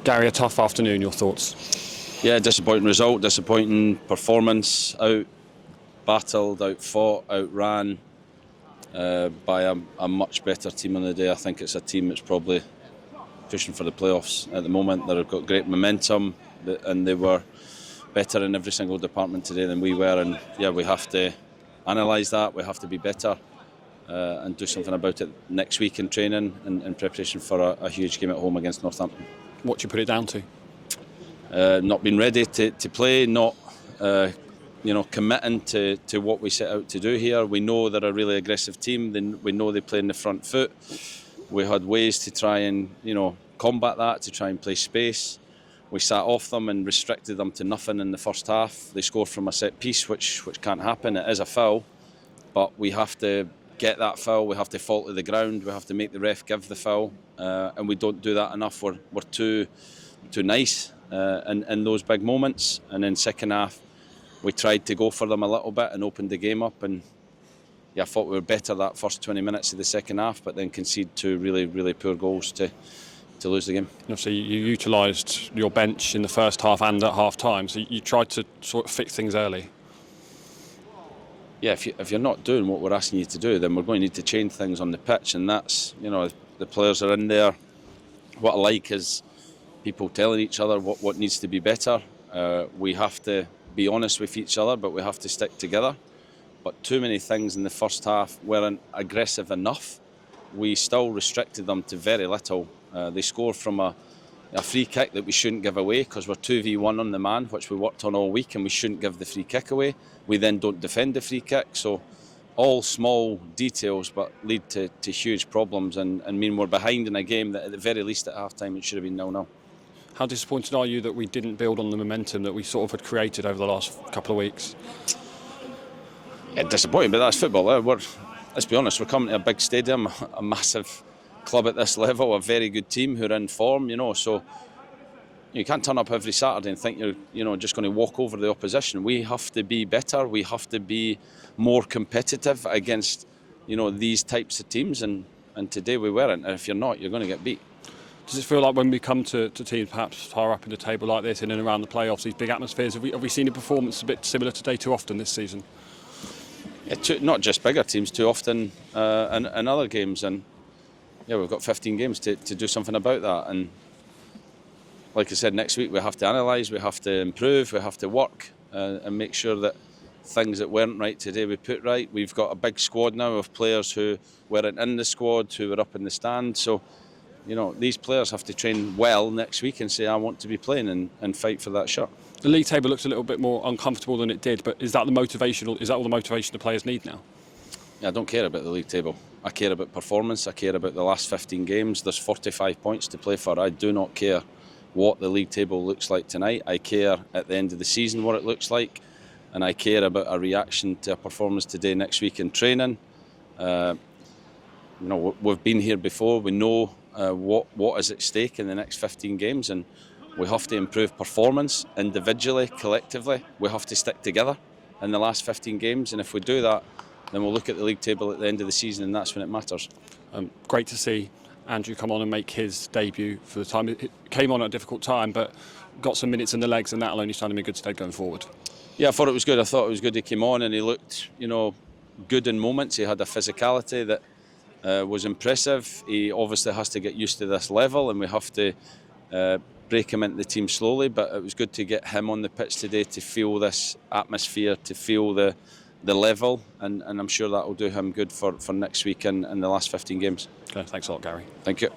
Gary, a tough afternoon, your thoughts? Yeah, disappointing result, disappointing performance, out-battled, out-fought, outran by a much better team on the day. I think it's a team that's probably pushing for the playoffs at the moment. They've got great momentum and they were better in every single department today than we were, and yeah, we have to analyse that, we have to be better and do something about it next week in training and in preparation for a huge game at home against Northampton. What do you put it down to? Not being ready to play, not committing to what we set out to do here. We know they're a really aggressive team, we know they play in the front foot. We had ways to try and combat that, to try and play space. We sat off them and restricted them to nothing in the first half. They scored from a set piece, which can't happen. It is a foul, but we have to get that foul. We have to fall to the ground. We have to make the ref give the foul, and we don't do that enough. We're too nice in those big moments. And in second half, we tried to go for them a little bit and opened the game up. And yeah, I thought we were better that first 20 minutes of the second half, but then conceded two really, really poor goals to lose the game. Obviously, you utilised your bench in the first half and at half time, so you tried to sort of fix things early. Yeah, if you're not doing what we're asking you to do, then we're going to need to change things on the pitch, and that's, the players are in there. What I like is people telling each other what needs to be better. We have to be honest with each other, but we have to stick together. But too many things in the first half weren't aggressive enough. We still restricted them to very little. They scored from a free kick that we shouldn't give away because we're 2v1 on the man, which we worked on all week, and we shouldn't give the free kick away. We then don't defend the free kick. So all small details but lead to huge problems and mean we're behind in a game that at the very least at half-time it should have been 0-0. How disappointed are you that we didn't build on the momentum that we sort of had created over the last couple of weeks? Yeah, disappointing, but that's football. Let's be honest, we're coming to a big stadium, a massive club at this level, a very good team who are in form, so you can't turn up every Saturday and think you're just going to walk over the opposition. We have to be better, we have to be more competitive against these types of teams, and today we weren't, and if you're not, you're going to get beat. Does it feel like when we come to teams perhaps higher up in the table like this, in and around the playoffs, these big atmospheres, have we seen a performance a bit similar today too often this season? Yeah, not just bigger teams, too often in other games, and yeah, we've got 15 games to do something about that. And like I said, next week we have to analyse, we have to improve, we have to work and make sure that things that weren't right today we put right. We've got a big squad now of players who weren't in the squad, who were up in the stand. So, these players have to train well next week and say, I want to be playing and fight for that shot. The league table looks a little bit more uncomfortable than it did, but is that all the motivation the players need now? Yeah, I don't care about the league table. I care about performance. I care about the last 15 games. There's 45 points to play for. I do not care what the league table looks like tonight. I care at the end of the season what it looks like, and I care about a reaction to a performance today next week in training. We've been here before. We know what is at stake in the next 15 games, and we have to improve performance individually, collectively. We have to stick together in the last 15 games, and if we do that, then we'll look at the league table at the end of the season, and that's when it matters. Great to see Andrew come on and make his debut for the time. It came on at a difficult time, but got some minutes in the legs, and that'll only stand him in good stead going forward. Yeah, I thought it was good. I thought it was good he came on and he looked, good in moments. He had a physicality that was impressive. He obviously has to get used to this level, and we have to break him into the team slowly, but it was good to get him on the pitch today to feel this atmosphere, to feel the level, and I'm sure that will do him good for next week and the last 15 games. Okay, thanks a lot, Gary. Thank you.